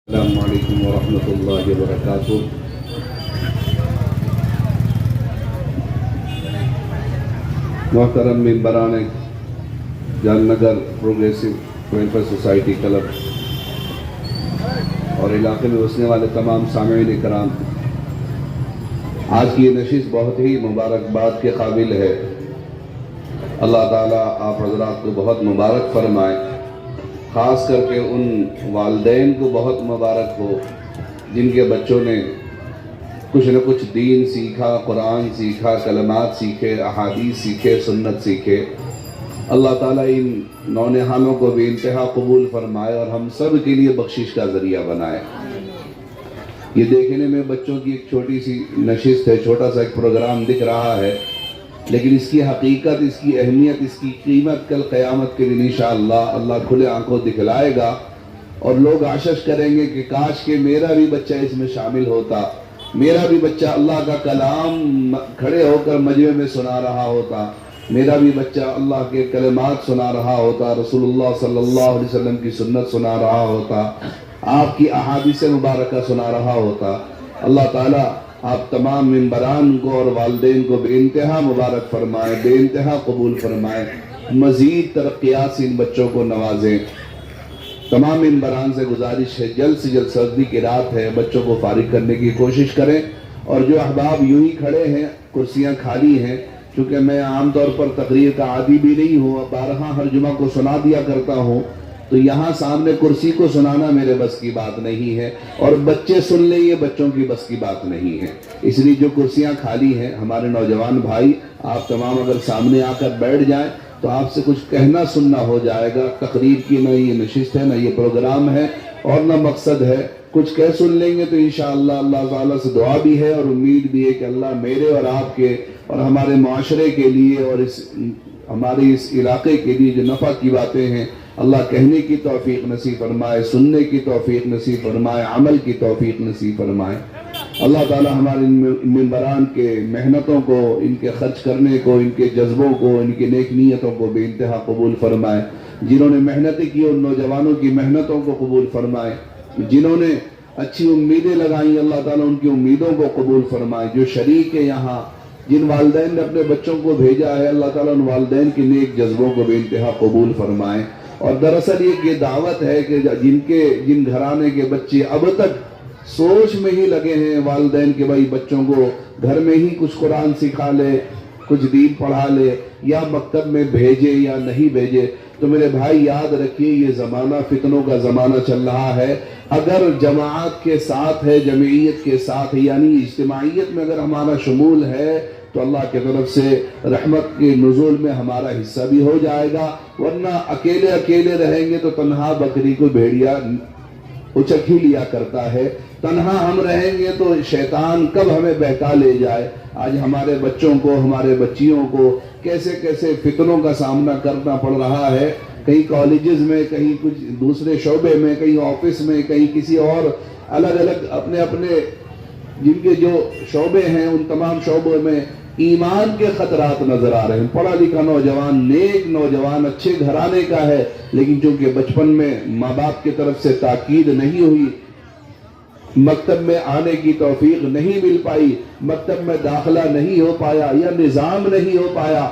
السلام علیکم ورحمۃ اللہ وبرکاتہ۔ محترم ممبران Jan Nagar progressive welfare society club اور علاقے میں بسنے والے تمام سامعین کرام، آج کی یہ نشست بہت ہی مبارکباد کے قابل ہے۔ اللہ تعالیٰ آپ حضرات کو بہت مبارک فرمائے، خاص کر کے ان والدین کو بہت مبارک ہو جن کے بچوں نے کچھ نہ کچھ دین سیکھا، قرآن سیکھا، کلمات سیکھے، احادیث سیکھے، سنت سیکھے۔ اللہ تعالیٰ ان نونہالوں کو بے انتہا قبول فرمائے اور ہم سب کے لیے بخشش کا ذریعہ بنائے۔ یہ دیکھنے میں بچوں کی ایک چھوٹی سی نشست ہے، چھوٹا سا ایک پروگرام دکھ رہا ہے، لیکن اس کی حقیقت، اس کی اہمیت، اس کی قیمت کل قیامت کے دن انشاءاللہ اللہ کھلے آنکھوں دکھلائے گا، اور لوگ آشش کریں گے کہ کاش کہ میرا بھی بچہ اس میں شامل ہوتا، میرا بھی بچہ اللہ کا کلام کھڑے ہو کر مجمع میں سنا رہا ہوتا، میرا بھی بچہ اللہ کے کلمات سنا رہا ہوتا، رسول اللہ صلی اللہ علیہ وسلم کی سنت سنا رہا ہوتا، آپ کی احادیث مبارکہ سنا رہا ہوتا۔ اللہ تعالیٰ آپ تمام ممبران کو اور والدین کو بے انتہا مبارک فرمائے، بے انتہا قبول فرمائے، مزید ترقیات سے ان بچوں کو نوازیں۔ تمام ممبران سے گزارش ہے، جلد سے جلد، سردی کی رات ہے، بچوں کو فارغ کرنے کی کوشش کریں، اور جو احباب یوں ہی کھڑے ہیں، کرسیاں خالی ہیں، چونکہ میں عام طور پر تقریر کا عادی بھی نہیں ہوں، بارہا ہر جمعہ کو سنا دیا کرتا ہوں، تو یہاں سامنے کرسی کو سنانا میرے بس کی بات نہیں ہے، اور بچے سن لیں یہ بچوں کی بس کی بات نہیں ہے۔ اس لیے جو کرسیاں خالی ہیں، ہمارے نوجوان بھائی آپ تمام اگر سامنے آ کر بیٹھ جائیں تو آپ سے کچھ کہنا سننا ہو جائے گا۔ تقریر کی نہ یہ نشست ہے، نہ یہ پروگرام ہے، اور نہ مقصد ہے، کچھ کہہ سن لیں گے تو انشاءاللہ اللہ تعالیٰ سے دعا بھی ہے اور امید بھی ہے کہ اللہ میرے اور آپ کے اور ہمارے معاشرے کے لیے اور ہمارے اس علاقے کے لیے جو نفع کی باتیں ہیں، اللہ کہنے کی توفیق نصیب فرمائے، سننے کی توفیق نصیب فرمائے، عمل کی توفیق نصیب فرمائے۔ اللہ تعالی ہمارے ممبران کے محنتوں کو، ان کے خرچ کرنے کو، ان کے جذبوں کو، ان کی نیک نیتوں کو بے انتہا قبول فرمائے۔ جنہوں نے محنتیں کی ان نوجوانوں کی محنتوں کو قبول فرمائے، جنہوں نے اچھی امیدیں لگائیں اللہ تعالیٰ ان کی امیدوں کو قبول فرمائے۔ جو شریک ہے یہاں، جن والدین نے اپنے بچوں کو بھیجا ہے، اللہ تعالیٰ ان والدین کی نیک جذبوں کو بے انتہا قبول فرمائے۔ اور دراصل یہ دعوت ہے کہ جن گھرانے کے بچے اب تک سوچ میں ہی لگے ہیں والدین کے بھائی بچوں کو گھر میں ہی کچھ قرآن سکھا لے، کچھ دین پڑھا لے، یا مکتب میں بھیجے یا نہیں بھیجے، تو میرے بھائی یاد رکھیے یہ زمانہ فتنوں کا زمانہ چل رہا ہے۔ اگر جماعت کے ساتھ ہے، جمعیت کے ساتھ ہے، یعنی اجتماعیت میں اگر ہمارا شمول ہے تو اللہ کی طرف سے رحمت کے نزول میں ہمارا حصہ بھی ہو جائے گا، ورنہ اکیلے رہیں گے تو تنہا بکری کو بھیڑیا اچک ہی لیا کرتا ہے۔ تنہا ہم رہیں گے تو شیطان کب ہمیں بہکا لے جائے۔ آج ہمارے بچوں کو، ہمارے بچیوں کو کیسے کیسے فتنوں کا سامنا کرنا پڑ رہا ہے، کہیں کالجز میں، کہیں کچھ دوسرے شعبے میں، کہیں آفس میں، کہیں کسی اور الگ الگ اپنے جن کے جو شعبے ہیں ان تمام شعبوں میں ایمان کے خطرات نظر آ رہے ہیں۔ پڑھا لکھا نوجوان، نیک نوجوان، اچھے گھرانے کا ہے، لیکن چونکہ بچپن میں ماں باپ کی طرف سے تاکید نہیں ہوئی، مکتب میں آنے کی توفیق نہیں مل پائی، مکتب میں داخلہ نہیں ہو پایا، یا نظام نہیں ہو پایا،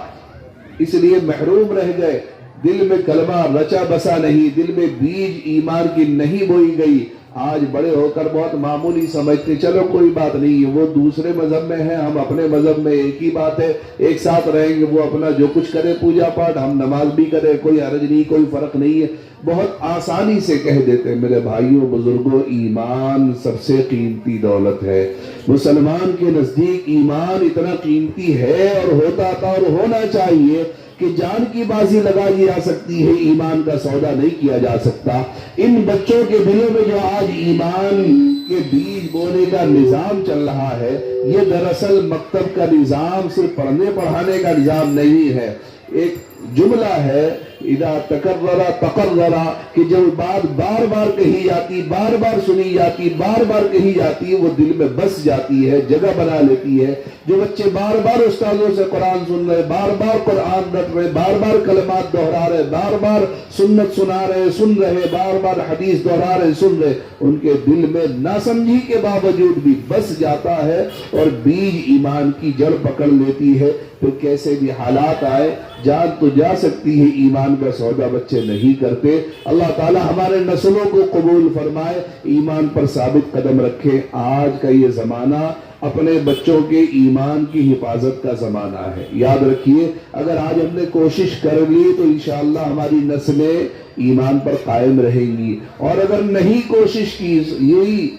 اس لیے محروم رہ گئے، دل میں کلمہ رچا بسا نہیں، دل میں بیج ایمان کی نہیں بوئی گئی، آج بڑے ہو کر بہت معمولی سمجھتے، چلو کوئی بات نہیں، وہ دوسرے مذہب میں ہیں، ہم اپنے مذہب میں، ایک ہی بات ہے، ایک ساتھ رہیں گے، وہ اپنا جو کچھ کرے پوجا پاٹ، ہم نماز بھی کرے، کوئی حرج نہیں، کوئی فرق نہیں ہے، بہت آسانی سے کہہ دیتے ہیں۔ میرے بھائیوں بزرگوں، ایمان سب سے قیمتی دولت ہے۔ مسلمان کے نزدیک ایمان اتنا قیمتی ہے اور ہوتا تھا اور ہونا چاہیے کہ جان کی بازی لگائی جا سکتی ہے، ایمان کا سودا نہیں کیا جا سکتا۔ ان بچوں کے دلوں میں جو آج ایمان کے بیج بونے کا نظام چل رہا ہے، یہ دراصل مکتب کا نظام، صرف پڑھنے پڑھانے کا نظام نہیں ہے۔ ایک جملہ ہے اذا تکرر تقرر، کہ جب بات بار بار کہی جاتی، بار بار سنی جاتی، بار بار کہی جاتی، وہ دل میں بس جاتی ہے، جگہ بنا لیتی ہے۔ جو بچے بار بار استادوں سے قرآن سن رہے، بار بار قرآن رٹ رہے، بار بار کلمات دہرا رہے، بار بار سنت سن رہے، بار بار حدیث دہرا رہے، سن رہے، ان کے دل میں ناسمجھی کے باوجود بھی بس جاتا ہے اور بیج ایمان کی جڑ پکڑ لیتی ہے۔ پھر کیسے بھی حالات آئے، جان تو جا سکتی ہے، ایمان کا سودا بچے نہیں کرتے۔ اللہ تعالی ہمارے نسلوں کو قبول فرمائے، ایمان پر ثابت قدم رکھے۔ آج کا یہ زمانہ اپنے بچوں کے ایمان کی حفاظت کا زمانہ ہے۔ یاد رکھیے، اگر آج ہم نے کوشش کر لی تو انشاءاللہ ہماری نسلیں ایمان پر قائم رہیں گی، اور اگر نہیں کوشش کی، یہی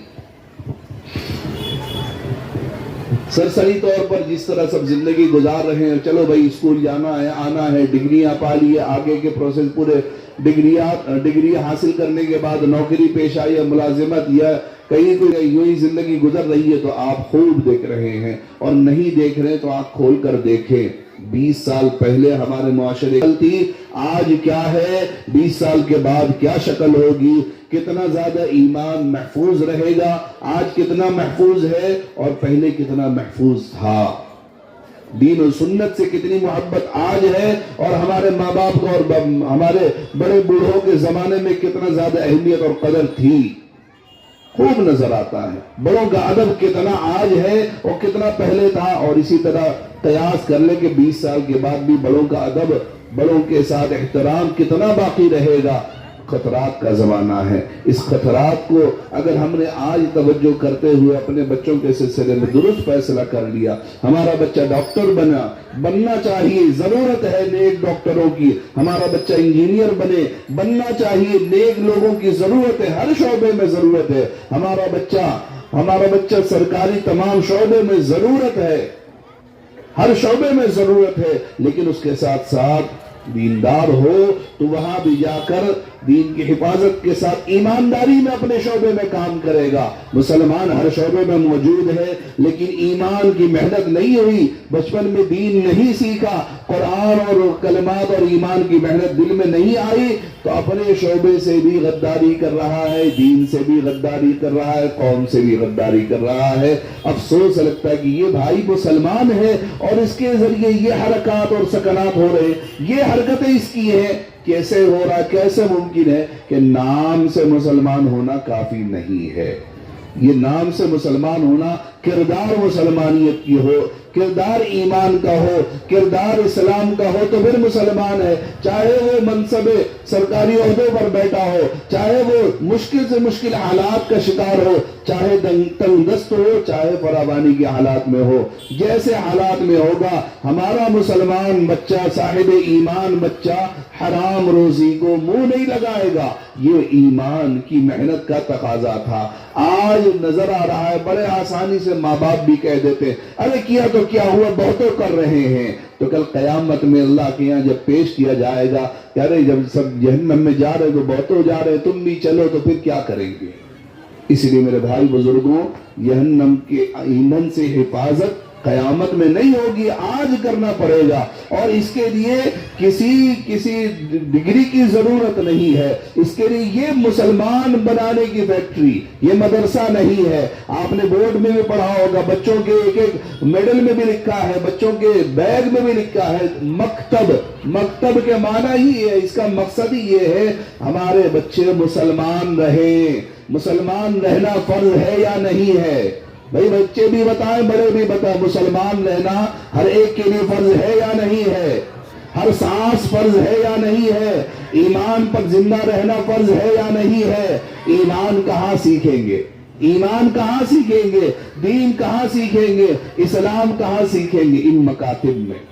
سرسری طور پر جس طرح سب زندگی گزار رہے ہیں، چلو بھائی اسکول جانا ہے، آنا ہے، ڈگریاں پا لیے، آگے کے پروسیس پورے، ڈگری حاصل کرنے کے بعد نوکری پیشہ یا ملازمت یا کہیں کوئی یوں ہی زندگی گزر رہی ہے، تو آپ خوب دیکھ رہے ہیں، اور نہیں دیکھ رہے تو آپ کھول کر دیکھیں۔ 20 سال پہلے ہمارے معاشرے تھی، آج کیا ہے، 20 سال کے بعد کیا شکل ہوگی، کتنا زیادہ ایمان محفوظ رہے گا، آج کتنا محفوظ ہے اور پہلے کتنا محفوظ تھا۔ دین و سنت سے کتنی محبت آج ہے، اور ہمارے ماں باپ کو اور ہمارے بڑے بوڑھوں کے زمانے میں کتنا زیادہ اہمیت اور قدر تھی، خوب نظر آتا ہے۔ بڑوں کا ادب کتنا آج ہے اور کتنا پہلے تھا، اور اسی طرح قیاس کر لیں کہ 20 سال کے بعد بھی بڑوں کا ادب، بڑوں کے ساتھ احترام کتنا باقی رہے گا۔ خطرات کا زمانہ ہے، اس خطرات کو اگر ہم نے آج توجہ کرتے ہوئے اپنے بچوں کے سلسلے میں درست فیصلہ کر لیا، ہمارا بچہ ڈاکٹر بننا چاہیے، ضرورت ہے نیک ڈاکٹروں کی، ہمارا بچہ انجینئر بننا چاہیے، نیک لوگوں کی ضرورت ہے، ہر شعبے میں ضرورت ہے، ہمارا بچہ سرکاری تمام شعبے میں ضرورت ہے، ہر شعبے میں ضرورت ہے، لیکن اس کے ساتھ ساتھ دیندار ہو تو وہاں بھی جا کر دین کی حفاظت کے ساتھ ایمانداری میں اپنے شعبے میں کام کرے گا۔ مسلمان ہر شعبے میں موجود ہے، لیکن ایمان کی محنت نہیں ہوئی، بچپن میں دین نہیں سیکھا، قرآن اور کلمات اور ایمان کی محنت دل میں نہیں آئی، تو اپنے شعبے سے بھی غداری کر رہا ہے، دین سے بھی غداری کر رہا ہے، قوم سے بھی غداری کر رہا ہے۔ افسوس لگتا ہے کہ یہ بھائی مسلمان ہے اور اس کے ذریعے یہ حرکات اور سکنات ہو رہے ہیں، یہ حرکتیں اس کی ہیں، کیسے ہو رہا ہے، کیسے ممکن ہے کہ نام سے مسلمان ہونا کافی نہیں ہے۔ یہ نام سے مسلمان ہونا، کردار مسلمانیت کی ہو، کردار ایمان کا ہو، کردار اسلام کا ہو تو پھر مسلمان ہے، چاہے وہ منصب سرکاری عہدوں پر بیٹھا ہو، چاہے وہ مشکل سے مشکل حالات کا شکار ہو، چاہے تنگ دست ہو، چاہے فراوانی کے حالات میں ہو، جیسے حالات میں ہوگا ہمارا مسلمان بچہ، صاحب ایمان بچہ حرام روزی کو منہ نہیں لگائے گا۔ یہ ایمان کی محنت کا تقاضا تھا۔ آج نظر آ رہا ہے بڑے آسانی سے ماں باپ بھی کہہ دیتے، ارے کیا تو کیا ہوا، بہتوں کر رہے ہیں، تو کل قیامت میں اللہ کے یہاں جب پیش کیا جائے گا کہ ارے جب سب جہنم میں جا رہے تو بہتوں جا رہے، تم بھی چلو، تو پھر کیا کریں گے؟ اس لیے میرے بھائی بزرگوں، جہنم کے ایندھن سے حفاظت قیامت میں نہیں ہوگی، آج کرنا پڑے گا، اور اس کے لیے کسی ڈگری کی ضرورت نہیں ہے، اس کے لیے یہ مسلمان بنانے کی فیکٹری، یہ مدرسہ نہیں ہے۔ آپ نے بورڈ میں بھی پڑھا ہوگا، بچوں کے ایک ایک میڈل میں بھی لکھا ہے، بچوں کے بیگ میں بھی لکھا ہے مکتب کے معنی ہی ہے، اس کا مقصد ہی یہ ہے ہمارے بچے مسلمان رہیں۔ مسلمان رہنا فرض ہے یا نہیں ہے؟ بھائی بچے بھی بتائیں، بڑے بھی بتائیں، مسلمان رہنا ہر ایک کے لیے فرض ہے یا نہیں ہے؟ ہر سانس فرض ہے یا نہیں ہے؟ ایمان پر زندہ رہنا فرض ہے یا نہیں ہے؟ ایمان کہاں سیکھیں گے؟ ایمان کہاں سیکھیں گے؟ دین کہاں سیکھیں گے؟ اسلام کہاں سیکھیں گے؟ ان مکاتب میں۔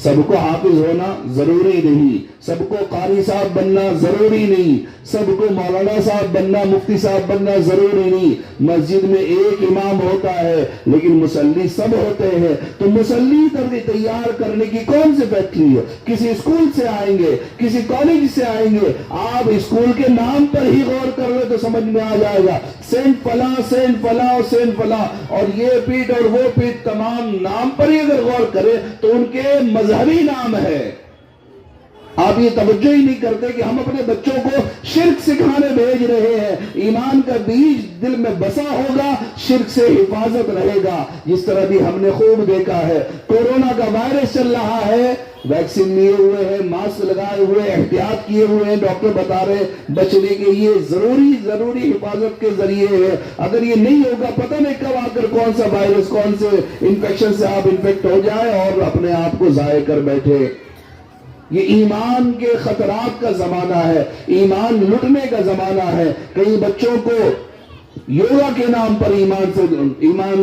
سب کو حافظ ہونا ضروری نہیں، سب کو قاری صاحب بننا ضروری نہیں، سب کو مولانا صاحب بننا، مفتی صاحب بننا ضروری نہیں۔ مسجد میں ایک امام ہوتا ہے لیکن مصلی سب ہوتے ہیں، تو مصلی تیار کرنے کی کون سی فیکٹری ہے؟ کسی اسکول سے آئیں گے، کسی کالج سے آئیں گے، آپ اسکول کے نام پر ہی غور کر لیں تو سمجھ میں آ جائے گا، سینٹ فلاں سینٹ فلاں سینٹ فلاں، اور یہ پیٹ اور وہ پیٹ، تمام نام پر ہی اگر غور کرے تو ان کے مذہبی نام ہے، آپ یہ توجہ ہی نہیں کرتے کہ ہم اپنے بچوں کو شرک سکھانے بھیج رہے ہیں. ایمان کا بیج دل میں بسا ہوگا، شرک سے حفاظت رہے گا. جس طرح بھی ہم نے خوب دیکھا ہے، کورونا کا وائرس چل رہا ہے، ویکسین لیے ہوئے ہیں، ماسک لگائے ہوئے، احتیاط کیے ہوئے ہیں، ڈاکٹر بتا رہے بچنے کے یہ ضروری حفاظت کے ذریعے ہے. اگر یہ نہیں ہوگا پتہ نہیں کب آ کر کون سا وائرس، کون سے انفیکشن سے آپ انفیکٹ ہو جائے اور اپنے آپ کو ضائع کر بیٹھے. یہ ایمان کے خطرات کا زمانہ ہے، ایمان لٹنے کا زمانہ ہے. کئی بچوں کو یوگا کے نام پر ایمان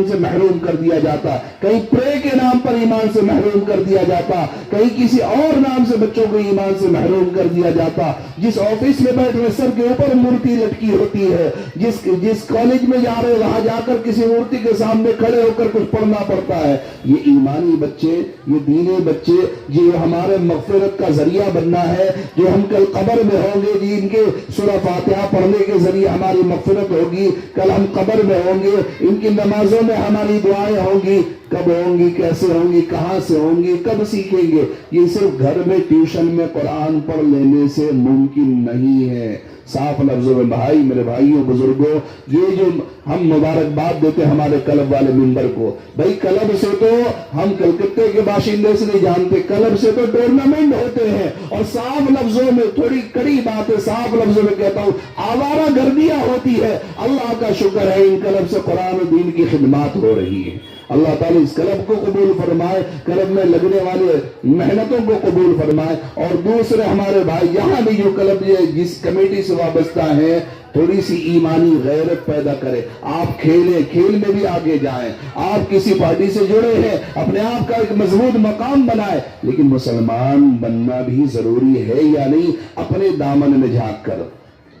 سے محروم کر دیا جاتا، کہیں پرے کے نام پر ایمان سے محروم کر دیا جاتا، کہیں کسی اور نام سے بچوں کو ایمان سے محروم کر دیا جاتا. جس آفس میں بیٹھ رہے سر کے اوپر مورتی لٹکی ہوتی ہے، جس کالج میں جا رہے وہاں جا کر کسی مورتی کے سامنے کھڑے ہو کر کچھ پڑھنا پڑتا ہے. یہ ایمانی بچے، یہ دینی بچے، جو ہمارے مغفرت کا ذریعہ بننا ہے، جو ہم کل قبر میں ہوں گے، جن کے سورہ فاتحہ پڑھنے کے ذریعے ہماری مغفرت ہوگی، کل ہم قبر میں ہوں گے، ان کی نمازوں میں ہماری دعائیں ہوں گی. کب ہوں گی، کیسے ہوں گی، کہاں سے ہوں گی، کب سیکھیں گے؟ یہ صرف گھر میں ٹیوشن میں قرآن پڑھ لینے سے ممکن نہیں ہے. صاف لفظوں میں بھائی، میرے بھائیوں بزرگوں، یہ جو ہم مبارکباد دیتے ہمارے کلب والے ممبر کو، بھائی کلب سے تو ہم کلکتے کے باشندے سے نہیں جانتے، کلب سے تو ٹورنامنٹ ہوتے ہیں. اور صاف لفظوں میں، تھوڑی کڑی بات ہے، صاف لفظوں میں کہتا ہوں، آوارہ گردیاں ہوتی ہے. اللہ کا شکر ہے ان کلب سے قرآن و دین کی خدمات ہو رہی ہے. اللہ تعالیٰ اس کلب کو قبول فرمائے، کلب میں لگنے والے محنتوں کو قبول فرمائے. اور دوسرے ہمارے بھائی یہاں بھی جو کلب جس کمیٹی سے وابستہ ہیں، تھوڑی سی ایمانی غیرت پیدا کرے. آپ کھیلیں، کھیل میں بھی آگے جائیں. آپ کسی پارٹی سے جڑے ہیں، اپنے آپ کا ایک مضبوط مقام بنائے. لیکن مسلمان بننا بھی ضروری ہے یا نہیں؟ اپنے دامن میں جھانک کر،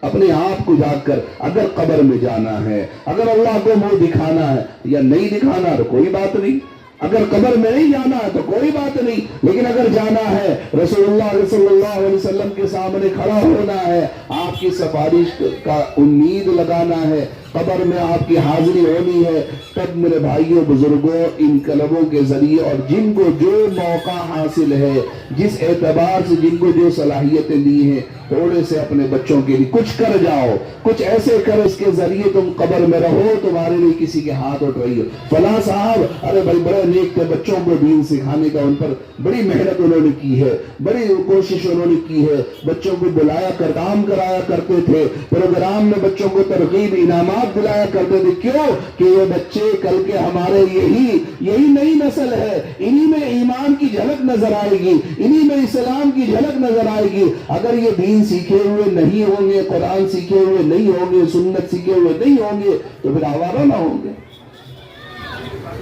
اپنے آپ کو جھانک کر، اگر قبر میں جانا ہے، اگر اللہ کو منہ دکھانا ہے یا نہیں دکھانا تو کوئی بات نہیں. اگر قبر میں نہیں جانا ہے تو کوئی بات نہیں، لیکن اگر جانا ہے، رسول اللہ صلی اللہ علیہ وسلم کے سامنے کھڑا ہونا ہے، آپ کی سفارش کا امید لگانا ہے، قبر میں آپ کی حاضری ہونی ہے، تب میرے بھائیوں بزرگوں ان کلبوں کے ذریعے اور جن کو جو موقع حاصل ہے، جس اعتبار سے جن کو جو صلاحیتیں دی ہیں، تھوڑے سے اپنے بچوں کے لیے کچھ کر جاؤ، کچھ ایسے کر اس کے ذریعے تم قبر میں رہو، تمہارے لیے کسی کے ہاتھ اٹھ رہی ہو. فلاں صاحب ارے بھائی بڑے نیک تھے، بچوں کو دین سکھانے کا ان پر بڑی محنت انہوں نے کی ہے، بڑی کوشش انہوں نے کی ہے، بچوں کو بلایا کر کام کرایا کرتے تھے، پروگرام میں بچوں کو ترغیب انعامات دلایا کرتے تھے. کیوں کہ یہ بچے کل کے ہمارے یہی نئی نسل ہے، انہی میں ایمان کی جھلک نظر آئے گی، انہی میں اسلام کی جھلک نظر آئے گی. اگر یہ دین سیکھے ہوئے نہیں ہوں گے، قرآن سیکھے ہوئے نہیں ہوں گے، سنت سیکھے ہوئے نہیں ہوں گے تو پھر آوارہ نہ ہوں گے.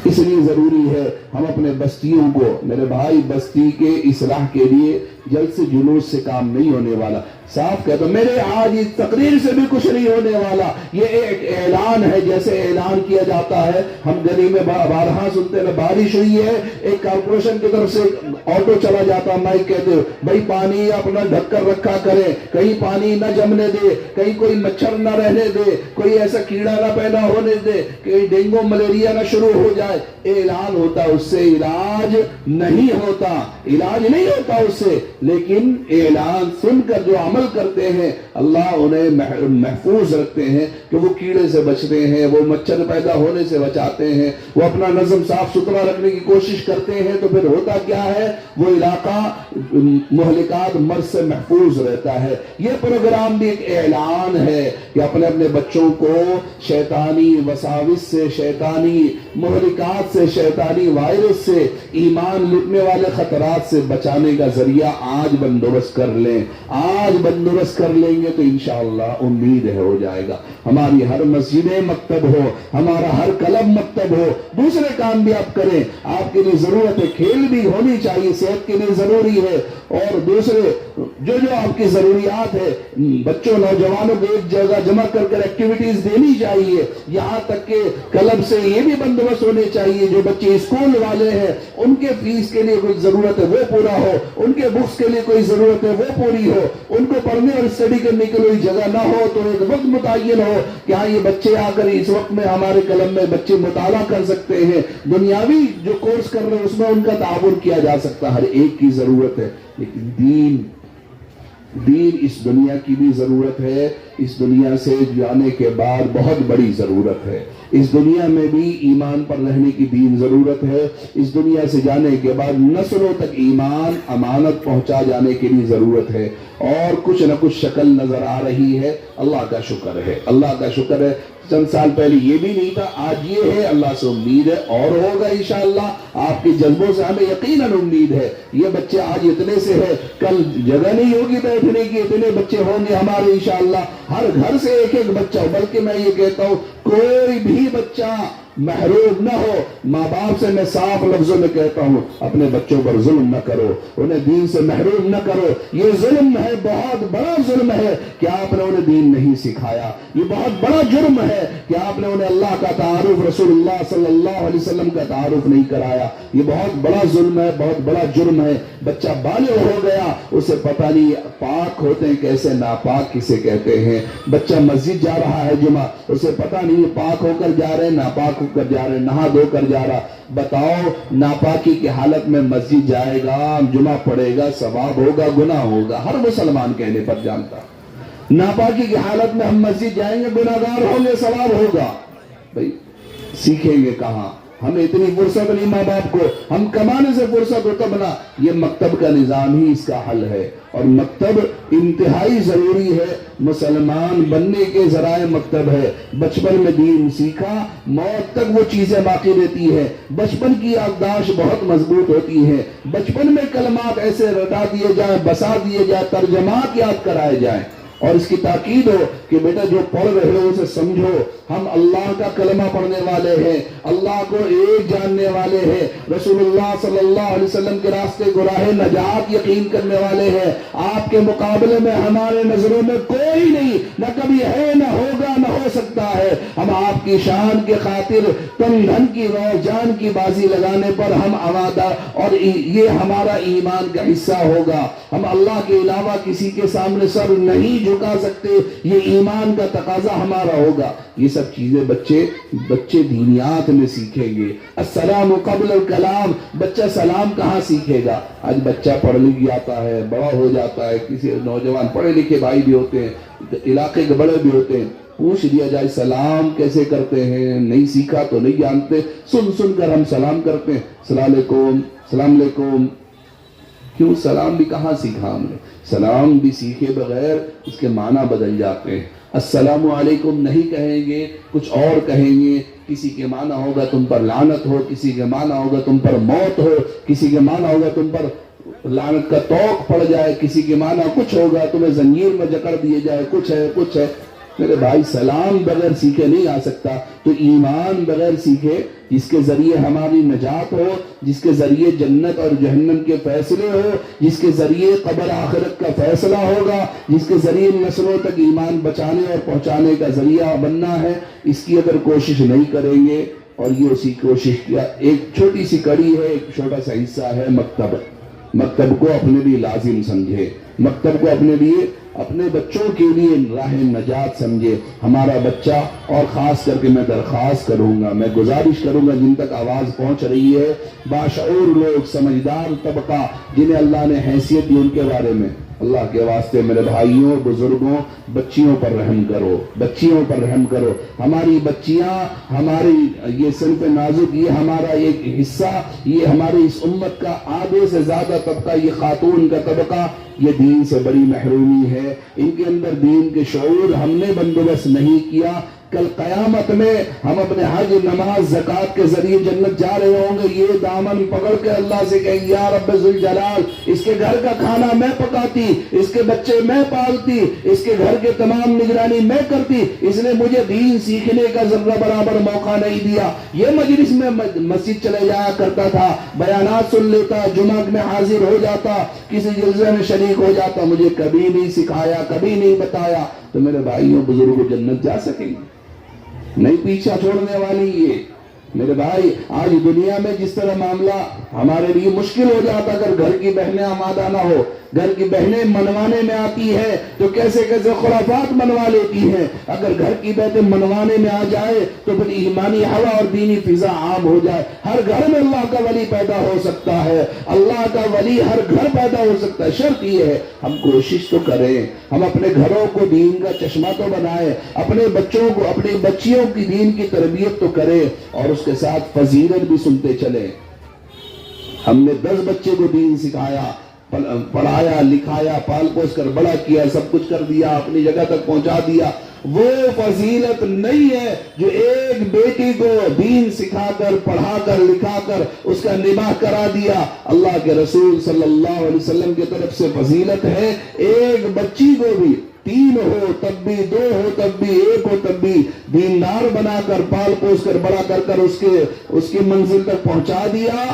اس لیے ضروری ہے ہم اپنے بستیوں کو، میرے بھائی بستی کے اصلاح کے لیے جلد سے جلوس سے کام نہیں ہونے والا. صاف کہتا ہوں، میرے آج اس تقریر سے بھی کچھ نہیں ہونے والا. یہ ایک اعلان ہے، جیسے اعلان کیا جاتا ہے، ہم گلی میں بارہا سنتے ہیں، بارش ہوئی ہے، ایک کارپوریشن کی طرف سے آٹو چلا جاتا، مائک کہتے ہو بھائی پانی اپنا ڈھک کر رکھا کرے، کہیں پانی نہ جمنے دے، کہیں کوئی مچھر نہ رہنے دے، کوئی ایسا کیڑا نہ پیدا ہونے دے کہ ڈینگو ملیریا نہ شروع ہو جائے. اعلان ہوتا، اس سے علاج نہیں ہوتا، علاج نہیں ہوتا اس سے. لیکن اعلان سن کر جو عمل کرتے ہیں، اللہ انہیں محفوظ رکھتے ہیں کہ وہ کیڑے سے بچتے ہیں، وہ مچھر پیدا ہونے سے بچاتے ہیں، وہ اپنا نظم صاف ستھرا رکھنے کی کوشش کرتے ہیں. تو پھر ہوتا کیا ہے؟ وہ علاقہ مہلکات مرض سے محفوظ رہتا ہے. یہ پروگرام بھی ایک اعلان ہے کہ اپنے اپنے بچوں کو شیطانی وساوس سے، شیطانی مہلکات سے، شیطانی وائرس سے، ایمان لٹنے والے خطرات سے بچانے کا ذریعہ آج بندوبست کر لیں. آج بندوبست کر لیں گے تو انشاءاللہ امید ہے ہو جائے گا. ہماری ہر مسجد مکتب ہو، ہمارا ہر کلب مکتب ہو، دوسرے کام بھی آپ کریں. آپ کے لیے ضرورت ہے، کھیل بھی ہونی چاہیے، صحت کے لیے ضروری ہے. اور دوسرے جو آپ کی ضروریات ہے، بچوں نوجوانوں کو ایک جگہ جمع کر کر ایکٹیویٹیز دینی چاہیے. یہاں تک کہ کلب سے یہ بھی بندوبست ہونے چاہیے، جو بچے اسکول والے ہیں ان کے فیس کے لیے کوئی ضرورت ہے وہ پورا ہو، ان کے بکس کے لیے کوئی ضرورت ہے وہ پوری ہو، ان کو پڑھنے اور اسٹڈی کرنے کے لیے جگہ نہ ہو تو ایک وقت متعین ہو کہ ہاں یہ بچے آ کر اس وقت میں ہمارے کلب میں بچے مطالعہ کر سکتے ہیں. دنیاوی جو کورس کر رہے ہیں اس میں ان کا تعاون کیا جا سکتا، ہر ایک کی ضرورت ہے. لیکن دین دین اس دنیا کی بھی ضرورت ہے، اس دنیا سے جانے کے بعد بہت بڑی ضرورت ہے۔ اس دنیا میں بھی ایمان پر رہنے کی دین ضرورت ہے، اس دنیا سے جانے کے بعد نسلوں تک ایمان امانت پہنچا جانے کی بھی ضرورت ہے، اور کچھ نہ کچھ شکل نظر آ رہی ہے۔ اللہ کا شکر ہے، اللہ کا شکر ہے۔ چند سال پہلے یہ بھی نہیں تھا، آج یہ ہے، اللہ سے امید ہے اور ہوگا انشاءاللہ۔ آپ کے جذبوں سے ہمیں یقیناً امید ہے۔ یہ بچے آج اتنے سے ہے، کل جگہ نہیں ہوگی بیٹھنے کی، اتنے بچے ہوں گے ہمارے انشاءاللہ۔ ہر گھر سے ایک ایک بچہ ہو، بلکہ میں یہ کہتا ہوں کوئی بھی بچہ محروم نہ ہو۔ ماں باپ سے میں صاف لفظوں میں کہتا ہوں اپنے بچوں پر ظلم نہ کرو، انہیں دین سے محروم نہ کرو۔ یہ ظلم ہے، بہت بڑا ظلم ہے کہ آپ نے انہیں دین نہیں سکھایا۔ یہ بہت بڑا جرم ہے کہ آپ نے انہیں اللہ کا تعارف، رسول اللہ صلی اللہ علیہ وسلم کا تعارف نہیں کرایا۔ یہ بہت بڑا ظلم ہے، بہت بڑا جرم ہے۔ بچہ بالغ ہو گیا، اسے پتہ نہیں پاک ہوتے ہیں کیسے، ناپاک کسے کہتے ہیں۔ بچہ مسجد جا رہا ہے جمعہ، اسے پتہ نہیں پاک ہو کر جا رہے ہیں ناپاک ہو کر جا رہے ہیں، نہا دھو کر جا رہا۔ بتاؤ ناپاکی کی حالت میں مسجد جائے گا، جمعہ پڑھے گا، ثواب ہوگا گناہ ہوگا؟ ہر مسلمان کہنے پر جانتا۔ ناپاکی کی حالت میں ہم مسجد جائیں گے، گناہگار ہوں گے، ثواب ہوگا؟ بھئی سیکھیں گے کہاں؟ ہمیں اتنی فرصت نہیں ماں باپ کو، ہم کمانے سے فرصت ہو تب نہ۔ یہ مکتب کا نظام ہی اس کا حل ہے، اور مکتب انتہائی ضروری ہے۔ مسلمان بننے کے ذرائع مکتب ہے۔ بچپن میں دین سیکھا، موت تک وہ چیزیں باقی رہتی ہے۔ بچپن کی یادداشت بہت مضبوط ہوتی ہے۔ بچپن میں کلمات ایسے رٹا دیے جائیں، بسا دیے جائیں، ترجمات یاد کرائے جائیں، اور اس کی تاکید ہو کہ بیٹا جو پڑھ رہے ہو اسے سمجھو، ہم اللہ کا کلمہ پڑھنے والے ہیں، اللہ کو ایک جاننے والے ہیں، رسول اللہ صلی اللہ علیہ وسلم کے راستے گراہ نجات یقین کرنے والے ہیں۔ آپ کے مقابلے میں ہمارے نظروں میں کوئی نہیں، نہ کبھی ہے، نہ ہوگا، نہ ہو سکتا ہے۔ ہم آپ کی شان کے خاطر تن دھن کی رو جان کی بازی لگانے پر ہم آمادہ، اور یہ ہمارا ایمان کا حصہ ہوگا۔ ہم اللہ کے علاوہ کسی کے سامنے سر نہیں جھکا سکتے، یہ ایمان کا تقاضا ہمارا ہوگا۔ یہ سب چیزیں بچے دینیات میں سیکھیں گے۔ السلام قبل الکلام، بچہ سلام کہاں سیکھے گا؟ آج بچہ پڑھ لکھ جاتا ہے، بڑا ہو جاتا ہے، کسی نوجوان پڑھے لکھے بھائی بھی ہوتے ہیں، علاقے کے بڑے بھی ہوتے ہیں، پوچھ لیا جائے سلام کیسے کرتے ہیں، نہیں سیکھا تو نہیں جانتے، سن کر ہم سلام کرتے ہیں، السلام علیکم، السلام علیکم۔ کیوں؟ سلام بھی کہاں سیکھا ہم نے؟ سلام بھی سیکھے بغیر اس کے معنی بدل جاتے ہیں۔ السلام علیکم نہیں کہیں گے، کچھ اور کہیں گے۔ کسی کے معنی ہوگا تم پر لعنت ہو، کسی کے معنی ہوگا تم پر موت ہو، کسی کے معنی ہوگا تم پر لعنت کا توق پڑ جائے، کسی کے معنی کچھ ہوگا تمہیں زنجیر میں جکڑ دیے جائے، کچھ ہے۔ میرے بھائی سلام بغیر سیکھے نہیں آ سکتا، تو ایمان بغیر سیکھے جس کے ذریعے ہماری نجات ہو، جس کے ذریعے جنت اور جہنم کے فیصلے ہو، جس کے ذریعے قبر آخرت کا فیصلہ ہوگا، جس کے ذریعے نسلوں تک ایمان بچانے اور پہنچانے کا ذریعہ بننا ہے، اس کی اگر کوشش نہیں کریں گے، اور یہ اسی کوشش کیا ایک چھوٹی سی کڑی ہے، ایک چھوٹا سا حصہ ہے مکتب۔ مکتب کو اپنے لیے لازم سمجھے، مکتب کو اپنے لیے، اپنے بچوں کے لیے راہ نجات سمجھے۔ ہمارا بچہ، اور خاص کر کے میں درخواست کروں گا، میں گزارش کروں گا، جن تک آواز پہنچ رہی ہے، باشعور لوگ، سمجھدار طبقہ جنہیں اللہ نے حیثیت دی، ان کے بارے میں اللہ کے واسطے میرے بھائیوں، بزرگوں، بچیوں پر رحم کرو، بچیوں پر رحم کرو۔ ہماری بچیاں، ہماری یہ صنف نازک، یہ ہمارا ایک حصہ، یہ ہماری اس امت کا آدھے سے زیادہ طبقہ، یہ خاتون کا طبقہ، یہ دین سے بڑی محرومی ہے۔ ان کے اندر دین کے شعور ہم نے بندوبست نہیں کیا۔ کل قیامت میں ہم اپنے حج، نماز، زکوٰۃ کے ذریعے جنت جا رہے ہوں گے، یہ دامن پکڑ کے اللہ سے کہیں گے یا رب ذوالجلال، اس کے گھر کا کھانا میں پکاتی، اس کے بچے میں پالتی، اس کے گھر کے تمام نگرانی میں کرتی، اس نے مجھے دین سیکھنے کا ذرہ برابر موقع نہیں دیا۔ یہ مجلس میں مسجد چلے جایا کرتا تھا، بیانات سن لیتا، جمعہ میں حاضر ہو جاتا، کسی جلسے میں شریک ہو جاتا، مجھے کبھی نہیں سکھایا، کبھی نہیں بتایا۔ تو میرے بھائیوں، بزرگوں، جنت جا سکیں گے؟ نہیں پیچھا چھوڑنے والی یہ میرے بھائی آج دنیا میں جس طرح معاملہ ہمارے لیے مشکل ہو جاتا اگر گھر کی بہنیں آمادہ نہ ہو، گھر کی بہنیں منوانے میں آتی ہے تو کیسے کیسے خرافات منوا لیتی ہیں، اگر گھر کی بہنیں منوانے میں آ جائے تو پھر ایمانی ہوا اور دینی فضا عام ہو جائے، ہر گھر میں اللہ کا ولی پیدا ہو سکتا ہے، اللہ کا ولی ہر گھر پیدا ہو سکتا ہے۔ شرط یہ ہے ہم کوشش تو کریں، ہم اپنے گھروں کو دین کا چشمہ تو بنائیں، اپنے بچوں کو اپنی بچیوں کی دین کی تربیت تو کریں، اور اس کے ساتھ فضیلت بھی سنتے چلیں۔ ہم نے 10 بچے کو دین سکھایا، پڑھایا لکھایا، پال پوس کر بڑا کیا، سب کچھ کر دیا، اپنی جگہ تک پہنچا دیا، وہ فضیلت نہیں ہے جو ایک بیٹی کو دین سکھا کر پڑھا کر لکھا کر اس کا نباہ کرا دیا۔ اللہ کے رسول صلی اللہ علیہ وسلم کی طرف سے فضیلت ہے ایک بچی کو بھی 3 ہو تب بھی، 2 ہو تب بھی، 1 ہو تب بھی دیندار بنا کر پال پوس کر بڑا کر اس کی منزل تک پہنچا دیا۔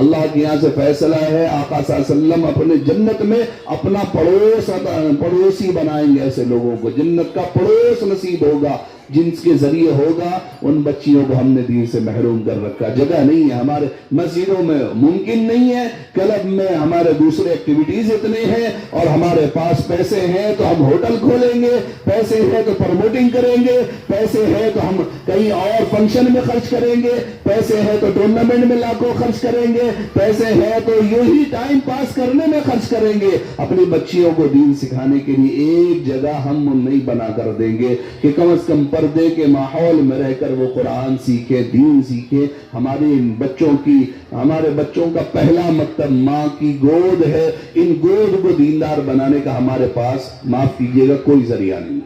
اللہ کے یہاں سے فیصلہ ہے آقا صلی اللہ علیہ وسلم اپنے جنت میں اپنا پڑوسی بنائیں گے، ایسے لوگوں کو جنت کا پڑوس نصیب ہوگا جن کے ذریعے ہوگا۔ ان بچیوں کو ہم نے دین سے محروم کر رکھا، جگہ نہیں ہے ہمارے مسجدوں میں، ممکن نہیں ہے، کلب میں ہمارے دوسرے ایکٹیویٹیز اتنے ہیں، اور ہمارے پاس پیسے ہیں تو ہم ہوٹل کھولیں گے، پیسے ہیں تو پروموٹنگ کریں گے، پیسے ہیں تو ہم کہیں اور فنکشن میں خرچ کریں گے، پیسے ہیں تو ٹورنامنٹ میں لاکھوں خرچ کریں گے، پیسے ہیں تو یوں ہی ٹائم پاس کرنے میں خرچ کریں گے۔ اپنی بچیوں کو دین سکھانے کے لیے ایک جگہ ہم نہیں بنا کر دیں گے کہ کم از کم پردے کے ماحول میں رہ کر وہ قرآن سیکھے، دین سیکھے۔ ہمارے بچوں کا پہلا مکتب ماں کی گود ہے، ان گود کو دیندار بنانے کا ہمارے پاس معاف کیجیے گا کوئی ذریعہ نہیں،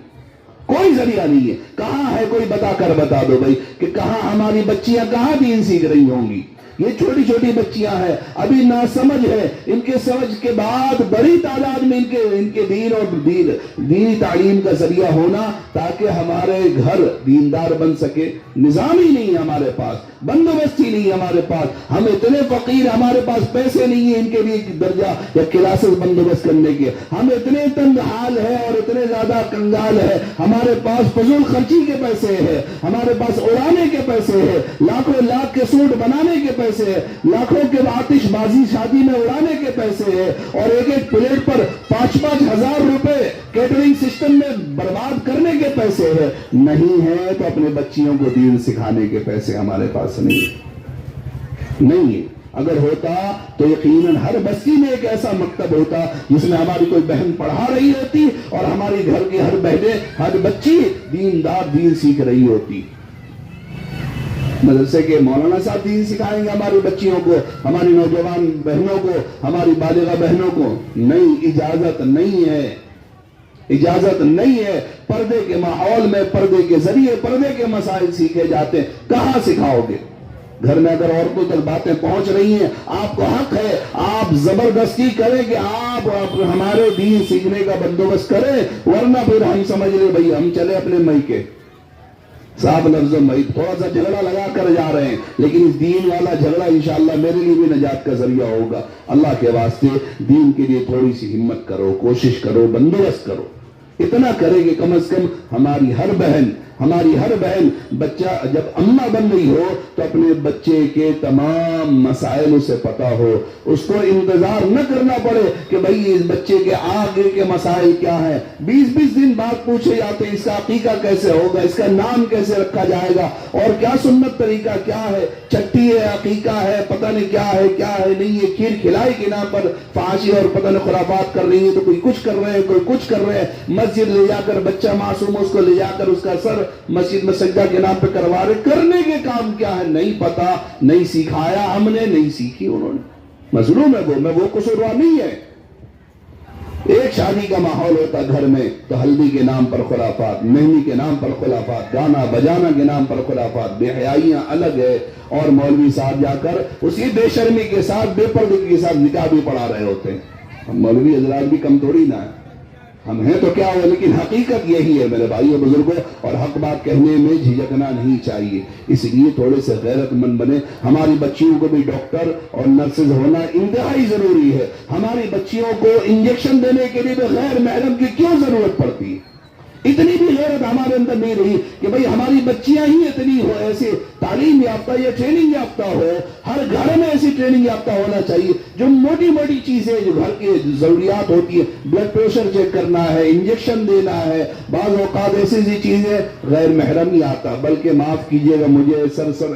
کوئی ذریعہ نہیں ہے۔ کہاں ہے کوئی بتا دو بھائی کہ کہاں ہماری بچیاں کہاں دین سیکھ رہی ہوں گی؟ یہ چھوٹی چھوٹی بچیاں ہیں، ابھی ناسمجھ ہے، ان کے سمجھ کے بعد بڑی تعداد میں ان کے دین اور دینی تعلیم کا ذریعہ ہونا تاکہ ہمارے گھر دیندار بن سکے۔ نظام ہی نہیں ہے ہمارے پاس، بندوبست ہی نہیں ہے ہمارے پاس، ہم اتنے فقیر، ہمارے پاس پیسے نہیں ہیں ان کے لیے درجہ یا کلاسز بندوبست کرنے کے، ہم اتنے تنگ حال ہے اور اتنے زیادہ کنگال ہے، ہمارے پاس فضول خرچی کے پیسے ہیں، ہمارے پاس اڑانے کے پیسے ہیں، لاکھوں لاکھ کے سوٹ بنانے کے پیسے ہیں، لاکھوں کے آتش بازی شادی میں اڑانے کے پیسے ہیں، اور ایک پلیٹ پر 5-5 ہزار روپے کیٹرنگ سسٹم میں برباد کرنے کے پیسے ہیں۔ نہیں ہے تو اپنے بچیوں کو دین سکھانے کے پیسے ہمارے پاس نہیں ہے۔ اگر ہوتا تو یقیناً ہر بستی میں ایک ایسا مکتب ہوتا جس میں ہماری کوئی بہن پڑھا رہی ہوتی اور ہماری گھر کی ہر بہنیں، ہر بچی دین سیکھ رہی ہوتی۔ مدرسے کے مولانا صاحب دین سکھائیں گے ہماری بچیوں کو، ہماری نوجوان بہنوں کو، ہماری بالغہ بہنوں کو؟ نہیں، اجازت نہیں ہے، اجازت نہیں ہے۔ پردے کے ماحول میں پردے کے ذریعے پردے کے مسائل سیکھے جاتے ہیں، کہاں سکھاؤ گے؟ گھر میں اگر عورتوں تک باتیں پہنچ رہی ہیں، آپ کو حق ہے آپ زبردستی کریں کہ آپ ہمارے دین سیکھنے کا بندوبست کریں، ورنہ پھر ہم سمجھ لیں بھئی ہم چلے اپنے میکے۔ صاحب لفظ میں تھوڑا سا جھگڑا لگا کر جا رہے ہیں، لیکن اس دین والا جھگڑا انشاءاللہ میرے لیے بھی نجات کا ذریعہ ہوگا۔ اللہ کے واسطے دین کے لیے تھوڑی سی ہمت کرو، کوشش کرو، بندوبست کرو، اتنا کرے کہ کم از کم ہماری ہر بہن بچہ جب اماں بن رہی ہو تو اپنے بچے کے تمام مسائل اسے پتا ہو، اس کو انتظار نہ کرنا پڑے کہ بھئی اس بچے کے آگے کے مسائل کیا ہیں۔ 20 دن بعد پوچھے جاتے ہیں اس کا عقیقہ کیسے ہوگا، اس کا نام کیسے رکھا جائے گا، اور کیا سنت طریقہ کیا ہے، چھٹی ہے، عقیقہ ہے، پتہ نہیں کیا ہے نہیں ہے۔ کھیر کھلائی کے نام پر فحاشی اور پتہ نہیں خرافات کر رہی ہیں، تو کوئی کچھ کر رہے ہیں، کوئی کچھ کر رہے ہیں۔ مسجد لے جا کر بچہ معصوم اس کو لے جا کر اس کا سر مسجد میں سجدہ کے نام پہ کروا رہے، کرنے کے کام کیا ہے نہیں پتا، نہیں سکھایا ہم نے، نہیں سیکھی انہوں نے۔ مظلوم ہے وہ قصوروار نہیں ہے۔ ایک شادی کا ماحول ہوتا گھر میں تو ہلدی کے نام پر خرافات، مہندی کے نام پر خرافات، گانا بجانا کے نام پر خرافات، بے حیائیاں الگ ہے، اور مولوی صاحب جا کر اسی بے شرمی کے ساتھ، بے پردگی کے ساتھ نکاح بھی پڑھا رہے ہوتے ہیں۔ ہم مولوی حضرات بھی کم تھوڑی نہ ہیں، ہم ہیں تو کیا ہوا، لیکن حقیقت یہی ہے میرے بھائیو بزرگوں، اور حق بات کہنے میں جھجکنا نہیں چاہیے۔ اس لیے تھوڑے سے غیرت مند بنے۔ ہماری بچیوں کو بھی ڈاکٹر اور نرسز ہونا انتہائی ضروری ہے۔ ہماری بچیوں کو انجیکشن دینے کے لیے بغیر محرم کی کیوں ضرورت پڑتی ہے؟ اتنی بھی غیرت ہمارے اندر نہیں رہی کہ بھئی ہماری بچیاں ہی اتنی ہو ایسے تعلیم یافتہ یا ٹریننگ یافتہ ہو. ہر گھر میں ایسی ٹریننگ یافتہ ہونا چاہیے جو موٹی موٹی چیزیں جو گھر کی ضروریات ہوتی ہے, بلڈ پریشر چیک کرنا ہے, انجیکشن دینا ہے, بعض اوقات ایسی چیزیں غیر محرم ہی آتا, بلکہ معاف کیجئے گا مجھے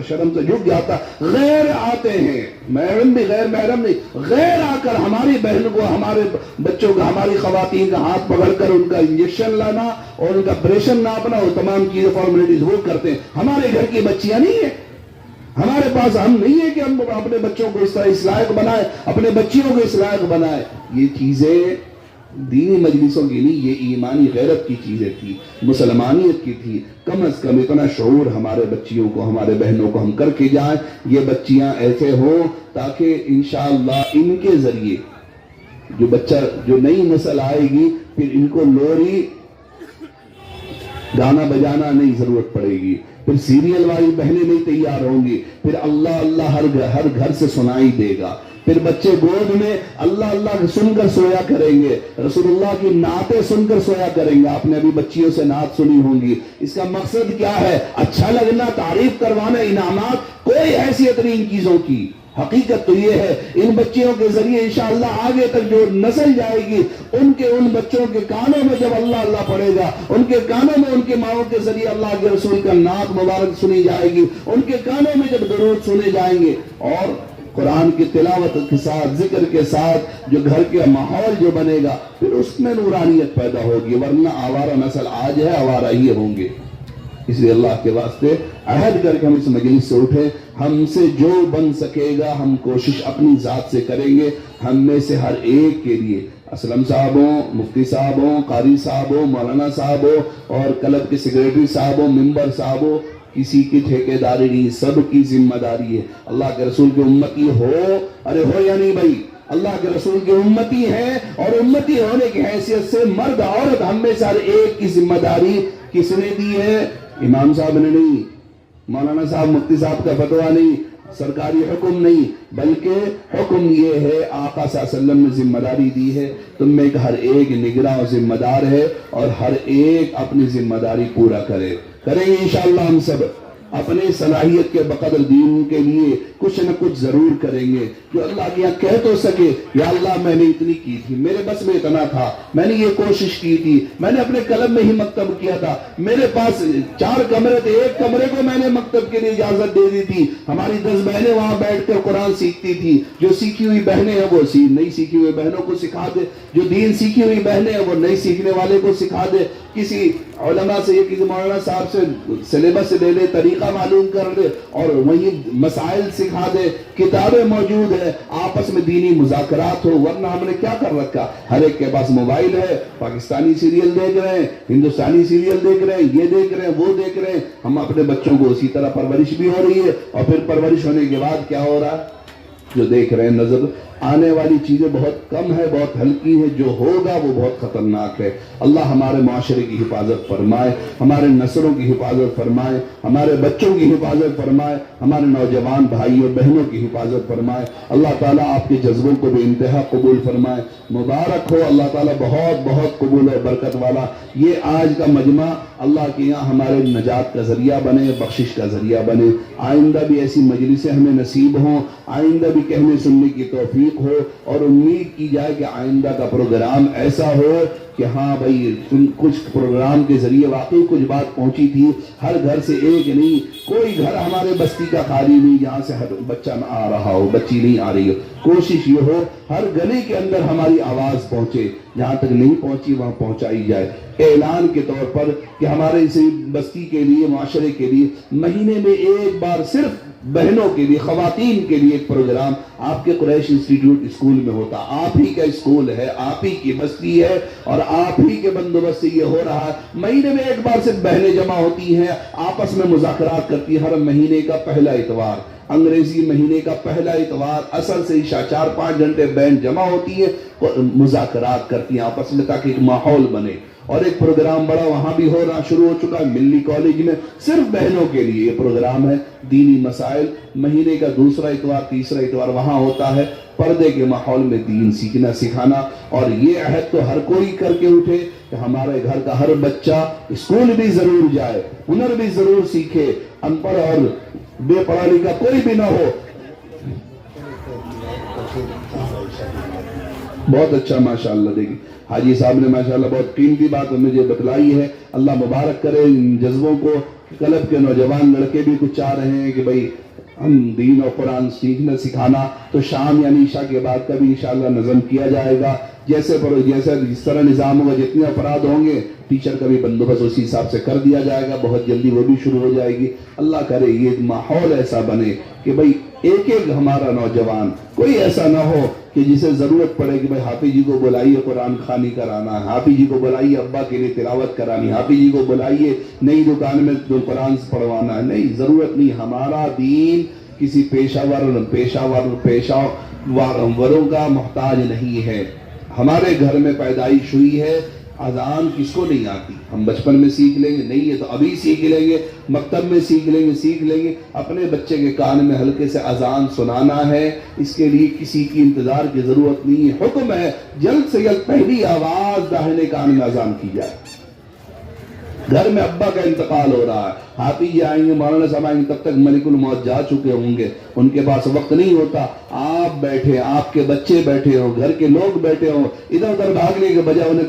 شرم سے جھک جاتا, غیر آتے ہیں, محرم بھی غیر محرم نہیں, غیر آ کر ہماری بہن کو, ہمارے بچوں کو, ہماری خواتین کا ہاتھ پکڑ کر ان کا انجیکشن لانا اور ان کا پریشر ناپنا اور تمام چیزیں فارمیلٹیز وہ کرتے ہیں. ہمارے گھر کی بچیاں نہیں ہیں, ہمارے پاس ہم نہیں ہے کہ ہم اپنے بچوں کو اس طرح اس لائق بنائیں, اپنے بچیوں کو اس لائق بنائیں. یہ چیزیں دینی مجلسوں کی نہیں, یہ ایمانی غیرت کی چیزیں تھی, مسلمانیت کی تھی. کم از کم اتنا شعور ہمارے بچیوں کو, ہمارے بہنوں کو ہم کر کے جائیں. یہ بچیاں ایسے ہوں تاکہ انشاءاللہ ان کے ذریعے جو بچہ, جو نئی نسل آئے گی, پھر ان کو لوری گانا بجانا نہیں ضرورت پڑے گی, پھر سیریل والی بہنیں نہیں تیار ہوں گی, پھر اللہ اللہ ہر گھر سے سنائی دے گا, پھر بچے گود میں اللہ اللہ سن کر سویا کریں گے, رسول اللہ کی نعتیں سن کر سویا کریں گے. آپ نے ابھی بچیوں سے نعت سنی ہوں گی. اس کا مقصد کیا ہے؟ اچھا لگنا, تعریف کروانا, انعامات. کوئی حیثیت نہیں ان چیزوں کی. حقیقت تو یہ ہے ان بچیوں کے ذریعے انشاءاللہ آگے تک جو نسل جائے گی ان بچوں کے کانوں میں جب اللہ اللہ پڑے گا, ان کے کانوں میں ان کے ماؤں کے ذریعے اللہ کے رسول کا نعت مبارک سنی جائے گی, ان کے کانوں میں جب درود سنے جائیں گے اور قرآن کی تلاوت کے ساتھ, ذکر کے ساتھ جو گھر کے ماحول جو بنے گا, پھر اس میں نورانیت پیدا ہوگی. ورنہ آوارہ نسل آج ہے, آوارہ ہی ہوں گے. اس لیے اللہ کے واسطے عہد کر کے ہم اس مجلس سے اٹھیں. ہم سے جو بن سکے گا ہم کوشش اپنی ذات سے کریں گے. ہم میں سے ہر ایک کے لیے, اسلم صاحب ہوں, مفتی صاحب ہوں, قاری صاحب ہوں, مولانا صاحب ہوں, اور کلب کے سیکریٹری صاحب ہوں, ممبر صاحب ہوں, کسی کی ٹھیکیداری نہیں, سب کی ذمہ داری ہے. اللہ کے رسول کی امتی ہو, ارے ہو یا نہیں بھائی, اللہ کے رسول کی امتی ہیں, اور امتی ہونے کی حیثیت سے مرد عورت ہم میں سے ہر ایک کی ذمہ داری کس نے دی ہے؟ امام صاحب نے نہیں, مولانا صاحب, مفتی صاحب کا فتویٰ نہیں, سرکاری حکم نہیں, بلکہ حکم یہ ہے آقا صلی اللہ علیہ وسلم نے ذمہ داری دی ہے. تم میں ہر ایک نگراں و ذمہ دار ہے, اور ہر ایک اپنی ذمہ داری پورا کریں گے انشاءاللہ. ہم سب اپنے صلاحیت کے بقدر دین کے لیے کچھ نہ کچھ ضرور کریں گے, جو اللہ کے یہاں کہہ تو سکے یا اللہ میں نے اتنی کی تھی, میرے بس میں اتنا تھا, میں نے یہ کوشش کی تھی, میں نے اپنے قلم میں ہی مکتب کیا تھا, میرے پاس 4 کمرے تھے, ایک کمرے کو میں نے مکتب کے لیے اجازت دے دی تھی, ہماری 10 بہنیں وہاں بیٹھ کر قرآن سیکھتی تھی. جو سیکھی ہوئی بہنیں ہیں وہ نہیں سیکھی ہوئی بہنوں کو سکھا دے, جو دین سیکھی ہوئی بہنیں ہیں وہ نہیں سیکھنے والے کو سکھا دے. کسی علماء سے یا کسی مولانا صاحب سے سلیبس لے لے, طریقہ معلوم کر دے, اور وہی مسائل سکھا دے. کتابیں موجود ہیں, آپس میں دینی مذاکرات ہو. ورنہ ہم نے کیا کر رکھا, ہر ایک کے پاس موبائل ہے, پاکستانی سیریل دیکھ رہے ہیں, ہندوستانی سیریل دیکھ رہے ہیں, یہ دیکھ رہے ہیں, وہ دیکھ رہے ہیں. ہم اپنے بچوں کو اسی طرح پرورش بھی ہو رہی ہے, اور پھر پرورش ہونے کے بعد کیا ہو رہا ہے, جو دیکھ رہے ہیں نظر آنے والی چیزیں بہت کم ہے, بہت ہلکی ہے, جو ہوگا وہ بہت خطرناک ہے. اللہ ہمارے معاشرے کی حفاظت فرمائے, ہمارے نسلوں کی حفاظت فرمائے, ہمارے بچوں کی حفاظت فرمائے, ہمارے نوجوان بھائی اور بہنوں کی حفاظت فرمائے. اللہ تعالیٰ آپ کے جذبوں کو بھی انتہا قبول فرمائے. مبارک ہو, اللہ تعالیٰ بہت بہت قبول اور برکت والا. یہ آج کا مجمع اللہ کے یہاں ہمارے نجات کا ذریعہ بنے, بخشش کا ذریعہ بنے. آئندہ بھی ایسی مجلسیں ہمیں نصیب ہوں, آئندہ بھی کہنے سننے کی توفیق ہو, اور امید کی جائے کہ آئندہ کا پروگرام ایسا ہو کہ ہاں بھائی کچھ پروگرام کے ذریعے واقعی کچھ بات پہنچی تھی. ہر گھر سے ایک نہیں, کوئی گھر ہمارے بستی کا خالی نہیں جہاں سے ہر بچہ نہ آ رہا ہو, بچی نہیں آ رہی ہو. کوشش یہ ہو ہر گلی کے اندر ہماری آواز پہنچے, جہاں تک نہیں پہنچی وہاں پہنچائی جائے. اعلان کے طور پر کہ ہمارے اسی بستی کے لیے, معاشرے کے لیے مہینے میں ایک بار صرف بہنوں کے لیے, خواتین کے لیے ایک پروگرام آپ کے قریش انسٹیٹیوٹ اسکول میں ہوتا. آپ ہی کا اسکول ہے, آپ ہی کی بستی ہے, اور آپ ہی کے بندوبست سے یہ ہو رہا ہے. مہینے میں ایک بار صرف بہنیں جمع ہوتی ہیں, آپس میں مذاکرات کرتی ہیں. ہر مہینے کا پہلا اتوار, انگریزی مہینے کا پہلا اتوار, اصل سے عشاء 4-5 گھنٹے بہن جمع ہوتی ہے, مذاکرات کرتی ہیں آپس میں تاکہ ایک ماحول بنے. اور ایک پروگرام بڑا وہاں بھی ہو رہا شروع ہو چکا ہے, ملی کالج میں صرف بہنوں کے لیے یہ پروگرام ہے. دینی مسائل مہینے کا دوسرا اتوار, تیسرا اتوار وہاں ہوتا ہے. پردے کے ماحول میں دین سیکھنا سکھانا, اور یہ عہد تو ہر کوئی کر کے اٹھے کہ ہمارے گھر کا ہر بچہ اسکول بھی ضرور جائے, ہنر بھی ضرور سیکھے, ان پڑھ اور بے پڑھا لکھا کوئی بھی نہ ہو. بہت اچھا ماشاءاللہ. دیکھیں حاجی صاحب نے ماشاءاللہ بہت قیمتی بات مجھے بتلائی ہے. اللہ مبارک کرے ان جذبوں کو. کلب کے نوجوان لڑکے بھی کچھ چاہ رہے ہیں کہ بھئی ہم دین اور قرآن سیکھنا سکھانا, تو شام یعنی عشاء کے بعد کا بھی انشاءاللہ نظم کیا جائے گا. جس طرح نظام ہوگا, جتنے افراد ہوں گے ٹیچر کا بھی بندوبست اسی حساب سے کر دیا جائے گا. بہت جلدی وہ بھی شروع ہو جائے گی. اللہ کرے یہ ماحول ایسا بنے کہ بھئی ایک ایک ہمارا نوجوان کوئی ایسا نہ ہو کہ جسے ضرورت پڑے کہ بھئی حافظ جی کو بلائیے قرآن خوانی کرانا, حافظ جی کو بلائیے ابا کے لیے تلاوت کرانی, حافظ جی کو بلائیے نئی دکان میں قرآن پڑھوانا ہے. نہیں, ضرورت نہیں. ہمارا دین کسی پیشہ وروں کا محتاج نہیں ہے. ہمارے گھر میں پیدائش ہوئی ہے. اذان کس کو نہیں آتی؟ ہم بچپن میں سیکھ لیں گے, نہیں ہے تو ابھی سیکھ لیں گے, مکتب میں سیکھ لیں گے. اپنے بچے کے کان میں ہلکے سے اذان سنانا ہے. اس کے لیے کسی کی انتظار کی ضرورت نہیں ہے. حکم ہے جلد سے جلد پہلی آواز داہنے کان میں اذان کی جائے. گھر میں ابا کا انتقال ہو رہا ہے, حافظ جی آئیں گے, مولانا صاحب آئیں گے, تب تک ملک الموت جا چکے ہوں گے. ان کے پاس وقت نہیں ہوتا. آپ بیٹھے, آپ کے بچے بیٹھے ہو, گھر کے لوگ بیٹھے ہو, ادھر ادھر بھاگنے کے بجائے انہیں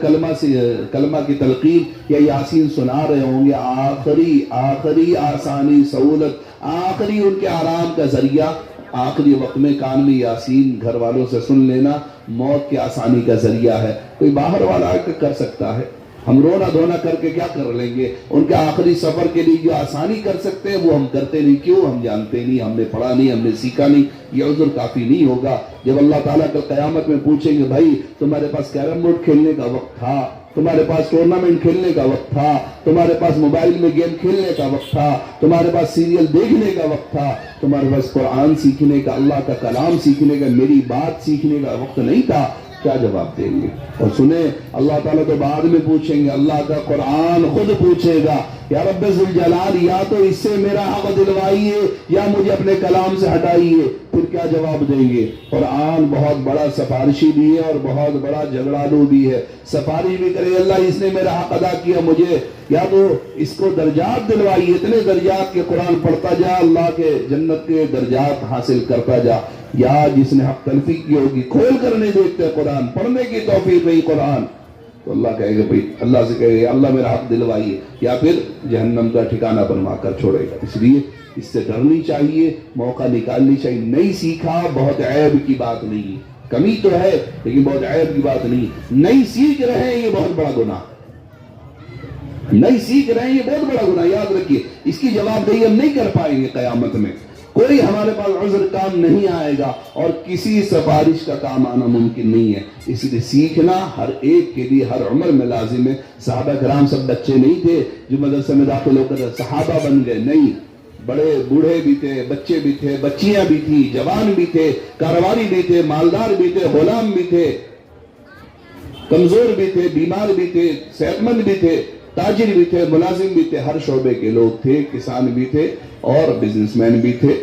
کلمہ کی تلقین یا یاسین سنا رہے ہوں گے. آخری آسانی سہولت, آخری ان کے آرام کا ذریعہ, آخری وقت میں کان میں یاسین گھر والوں سے سن لینا موت کی آسانی کا ذریعہ ہے. کوئی باہر والا آ کے کر سکتا ہے, ہم رونا دھونا کر کے کیا کر لیں گے؟ ان کے آخری سفر کے لیے جو آسانی کر سکتے ہیں وہ ہم کرتے نہیں. کیوں؟ ہم جانتے نہیں, ہم نے پڑھا نہیں, ہم نے سیکھا نہیں. یہ عذر کافی نہیں ہوگا. جب اللہ تعالیٰ کل قیامت میں پوچھیں گے بھائی تمہارے پاس کیرم بورڈ کھیلنے کا وقت تھا, تمہارے پاس ٹورنامنٹ کھیلنے کا وقت تھا, تمہارے پاس موبائل میں گیم کھیلنے کا وقت تھا, تمہارے پاس سیریل دیکھنے کا وقت تھا, تمہارے پاس قرآن سیکھنے کا, اللہ کا کلام سیکھنے کا, میری بات سیکھنے کا وقت نہیں تھا, کیا جواب دیں گے؟ اور سنیں, اللہ تعالیٰ تو بعد میں پوچھیں گے, اللہ کا قرآن خود پوچھے گا یا رب ذوالجلال یا تو اس سے میرا حق دلوائیے یا مجھے اپنے کلام سے ہٹائیے. پھر کیا جواب دیں گے؟ قرآن بہت بڑا سفارشی بھی ہے اور بہت بڑا جھگڑالو بھی ہے. سفارش بھی کرے, اللہ اس نے میرا حق ادا کیا مجھے, یا تو اس کو درجات دلوائیے, اتنے درجات کے قرآن پڑھتا جا, اللہ کے جنت کے درجات حاصل کرتا جا. یا جس نے حق تلفی کی ہوگی, کھول کر نہیں دیکھتے قرآن, پڑھنے کی توفیق نہیں قرآن, تو اللہ کہے گا بھئی, اللہ سے کہے گا اللہ میرا حق دلوائیے, یا پھر جہنم کا ٹھکانہ بنوا کر چھوڑے گا. اس لیے اس سے ڈرنی چاہیے, موقع نکالنی چاہیے. نہیں سیکھا بہت عیب کی بات نہیں, کمی تو ہے لیکن بہت عیب کی بات نہیں. نہیں سیکھ رہے ہیں یہ بہت بڑا گناہ, نہیں سیکھ رہے ہیں یہ بہت بڑا گناہ. یاد رکھیے, اس کی جواب دہی ہم نہیں کر پائیں گے قیامت میں. کوئی ہمارے پاس عذر کام نہیں آئے گا اور کسی سفارش کا کام آنا ممکن نہیں ہے. اس لیے سیکھنا ہر ایک کے لیے ہر عمر میں لازم ہے. صحابہ کرام سب بچے نہیں تھے جو مدرسے میں داخل ہو کر صحابہ بن گئے, نہیں, بڑے بوڑھے بھی تھے, بچے بھی تھے, بچیاں بھی تھی, جوان بھی تھے, کاروباری بھی تھے, مالدار بھی تھے, غلام بھی تھے, کمزور بھی تھے, بیمار بھی تھے, صحت مند بھی تھے, تاجر بھی تھے, ملازم بھی تھے, ہر شعبے کے لوگ تھے, کسان بھی تھے اور بزنس مین بھی تھے.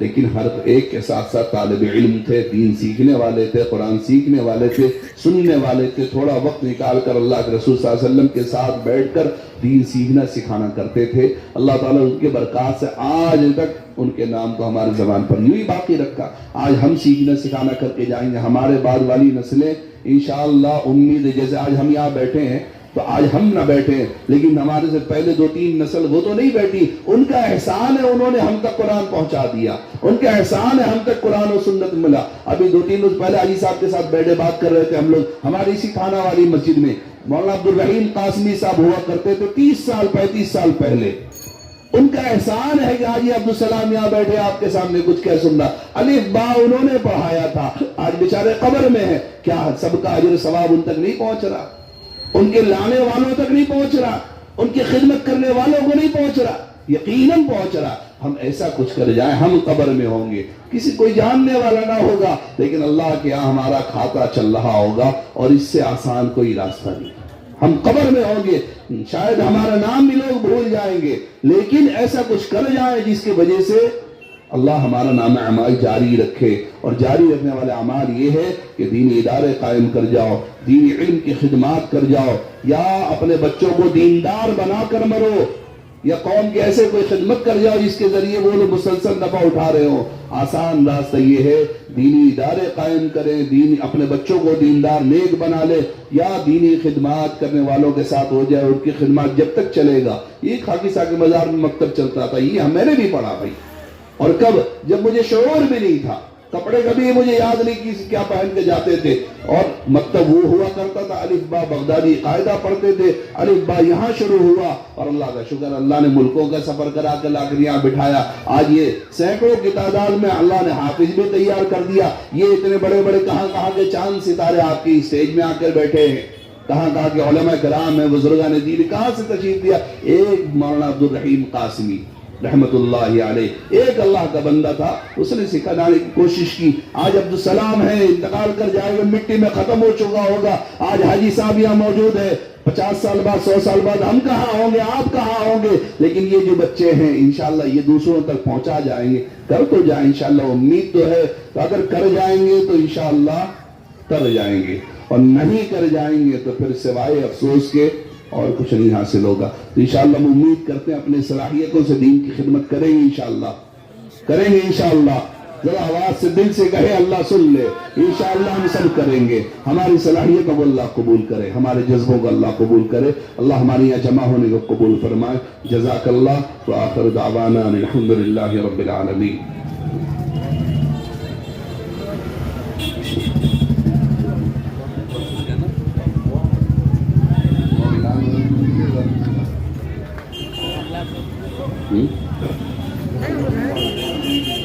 لیکن ہر ایک کے ساتھ ساتھ طالب علم تھے, دین سیکھنے والے تھے, قرآن سیکھنے والے تھے, سننے والے تھے. تھوڑا وقت نکال کر اللہ کے رسول صلی اللہ علیہ وسلم کے ساتھ بیٹھ کر دین سیکھنا سکھانا کرتے تھے. اللہ تعالیٰ ان کے برکات سے آج تک ان کے نام کو ہماری زبان پر یوں ہی باقی رکھا. آج ہم سیکھنا سکھانا کر کے جائیں گے. ہمارے بعد والی نسلیں انشاءاللہ, امید ہے, جیسے آج ہم یہاں بیٹھے ہیں تو آج ہم نہ بیٹھے ہیں, لیکن ہمارے سے پہلے 2-3 نسل وہ تو نہیں بیٹھی. ان کا احسان ہے انہوں نے ہم تک قرآن پہنچا دیا, ان کا احسان ہے ہم تک قرآن و سنت ملا. ابھی 2-3 روز پہلے حاجی صاحب کے ساتھ بیٹھے بات کر رہے تھے ہم لوگ, ہماری اسی تھانہ والی مسجد میں مولانا عبد الرحیم قاسمی صاحب ہوا کرتے تھے 30 سال 35 سال پہلے. ان کا احسان ہے کہ حاجی عبدالسلام یہاں بیٹھے آپ کے سامنے کچھ کہہ سننا. الف با انہوں نے پڑھایا تھا, آج بیچارے قبر میں ہیں. کیا سب کا اجر ثواب ان تک نہیں پہنچ رہا, ان کے لانے والوں تک نہیں پہنچ رہا, ان کی خدمت کرنے والوں کو نہیں پہنچ رہا؟ یقیناً پہنچ رہا. ہم ایسا کچھ کر جائیں, ہم قبر میں ہوں گے, کسی کوئی جاننے والا نہ ہوگا, لیکن اللہ کے یہاں ہمارا کھاتا چل رہا ہوگا اور اس سے آسان کوئی راستہ نہیں. ہم قبر میں ہوں گے, شاید ہمارا نام بھی لوگ بھول جائیں گے, لیکن ایسا کچھ کر جائیں جس کی وجہ سے اللہ ہمارا نام اعمال جاری رکھے، اور جاری رکھنے والے اعمال یہ ہے کہ دینی ادارے قائم کر جاؤ، دینی علم کی خدمات کر جاؤ، یا اپنے بچوں کو دیندار بنا کر مرو، یا قوم کے ایسے کوئی خدمت کر جاؤ جس کے ذریعے وہ لوگ مسلسل نفع اٹھا رہے ہوں۔ آسان راستہ یہ ہے، دینی ادارے قائم کریں، اپنے بچوں کو دیندار نیک بنا لے، یا دینی خدمات کرنے والوں کے ساتھ ہو جائے، ان کی خدمات جب تک چلے گا۔ یہ خاکی ساکی مزار میں مکتب چلتا تھا، یہ میں نے بھی پڑھا بھائی، اور کب؟ جب مجھے شعور بھی نہیں تھا، کپڑے کبھی مجھے یاد نہیں کہ کیا پہن کے جاتے تھے، اور مکتب وہ ہوا کرتا تھا، الف با بغدادی قاعدہ پڑھتے تھے، الف با یہاں شروع ہوا، اور اللہ کا شکر، اللہ نے ملکوں کا سفر کرا کے لا کر یہاں بٹھایا۔ آج یہ سینکڑوں کی تعداد میں اللہ نے حافظ بھی تیار کر دیا۔ یہ اتنے بڑے بڑے کہاں کے چاند ستارے آپ کی اسٹیج میں آ کر بیٹھے ہیں، کہاں کے علماء کرام ہیں، بزرگان دین کہاں سے تشریف دیا۔ ایک مولانا عبد الرحیم قاسمی رحمت اللہ علیہ، ایک اللہ کا بندہ تھا، اس نے سکھانے کی کوشش کی۔ آج عبدالسلام ہے، انتقال کر جائے گا، مٹی میں ختم ہو چکا ہوگا۔ آج حاجی صاحب یہاں موجود ہے، 50 سال بعد 100 سال بعد ہم کہاں ہوں گے، آپ کہاں ہوں گے، لیکن یہ جو بچے ہیں انشاءاللہ یہ دوسروں تک پہنچا جائیں گے۔ کر تو جائیں انشاءاللہ، امید تو ہے، تو اگر کر جائیں گے تو انشاءاللہ تر جائیں گے، اور نہیں کر جائیں گے تو پھر سوائے افسوس کے اور کچھ نہیں حاصل ہوگا۔ تو انشاءاللہ ہم امید کرتے ہیں اپنے صلاحیتوں سے دین کی خدمت کریں گے، انشاءاللہ کریں گے، انشاءاللہ۔ ذرا آواز سے دل سے کہے، اللہ سن لے، انشاءاللہ ہم سب کریں گے۔ ہماری صلاحیتوں کو اللہ قبول کرے، ہمارے جذبوں کو اللہ قبول کرے، اللہ ہمارے یہاں جمع ہونے کو قبول فرمائے۔ جزاک اللہ، وآخر دعوانا ان الحمدللہ رب العالمین۔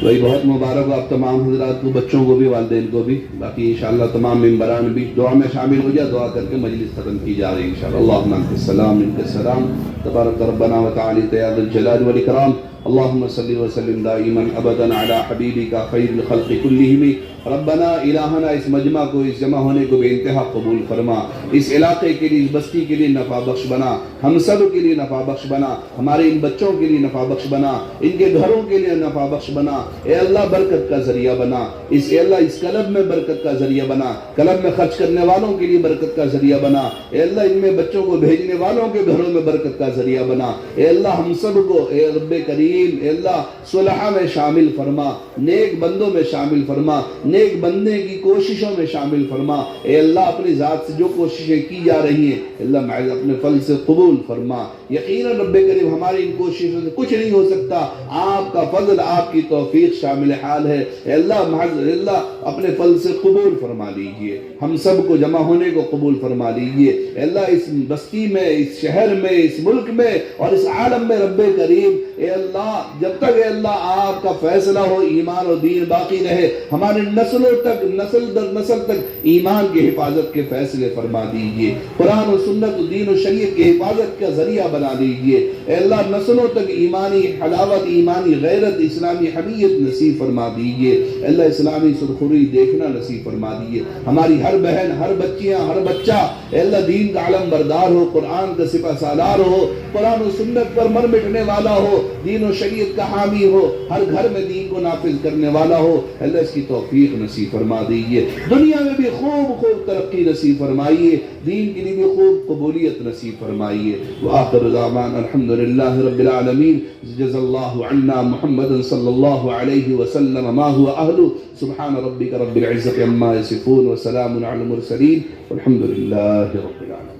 بھائی بہت مبارک ہو آپ تمام حضرات کو، بچوں کو بھی، والدین کو بھی، باقی انشاءاللہ تمام ممبران بھی دعا میں شامل ہو جائے، دعا کر کے مجلس ختم کی جا رہی ہے انشاءاللہ۔ اللہم انت السلام منک السلام، تبارک ربنا وتعالی یا ذا الجلال والاکرام۔ اللہم صلی وسلم دائما ابدا علی حبیبک خیر الخلق کلہم۔ ربنا الہنا، اس مجمع کو، اس جمع ہونے کو بے انتہا قبول فرما، اس علاقے کے لیے، اس بستی کے لیے نفع بخش بنا، ہم سب کے لیے نفع بخش بنا، ہمارے ان بچوں کے لیے نفع بخش بنا، ان کے گھروں کے لیے نفع بخش بنا، اے اللہ برکت کا ذریعہ بنا، اے اللہ اس کلب میں برکت کا ذریعہ بنا، کلب میں خرچ کرنے والوں کے لیے برکت کا ذریعہ بنا، اے اللہ ان میں بچوں کو بھیجنے والوں کے گھروں میں برکت کا ذریعہ بنا، اے اللہ ہم سب کو، اے رب کریم، اے اللہ صلحہ میں شامل فرما، نیک بندوں میں شامل فرما، نیک بندے کی کوششوں میں شامل فرما، اے اللہ اپنی ذات سے جو کوششیں کی جا رہی ہیں اللہ محض اپنے فضل سے قبول فرما۔ یقیناً رب کریم ہماری ان کوششوں سے کچھ نہیں ہو سکتا، آپ کا فضل، آپ کی توفیق شامل حال ہے، اے اللہ محض اللہ اپنے فضل سے قبول فرما لیجئے، ہم سب کو جمع ہونے کو قبول فرما لیجئے، اے اللہ اس بستی میں، اس شہر میں، اس ملک میں اور اس عالم میں رب کریم، اے اللہ جب تک اے اللہ آپ کا فیصلہ ہو، ایمان و دین باقی رہے، ہمارے نسلوں تک، نسل در نسل تک ایمان کی حفاظت کے فیصلے فرما دیجئے، قرآن و سنت و دین و شریعت کی حفاظت کا ذریعہ بنا دیجئے، اے اللہ نسلوں تک ایمانی حلاوت، ایمانی غیرت، اسلامی حمیت نصیب فرما دیجئے، اے اللہ اسلامی سرخری دیکھنا نصیب فرما دیجئے، ہماری ہر بہن، ہر بچیاں، ہر بچہ اے اللہ دین کا علم بردار ہو، قرآن کا سپہ سالار ہو، قرآن و سنت پر مر مٹنے والا ہو، دین و شریعت کا حامی ہو، ہر گھر میں دین کو نافذ کرنے والا ہو، اللہ اس کی توفیق نصیب فرما دیجئے، دنیا میں بھی خوب خوب ترقی نصیب فرمائیے، دین کے لیے بھی خوب قبولیت نصیب فرمائیے۔ وآخر دعوانا الحمدللہ رب العالمین۔ جزا اللہ عنا محمد صلی اللہ علیہ وسلم ما هو اہلہ، سبحان ربک رب العزت عما یصفون وسلام علی المرسلین والحمدللہ رب العالمین۔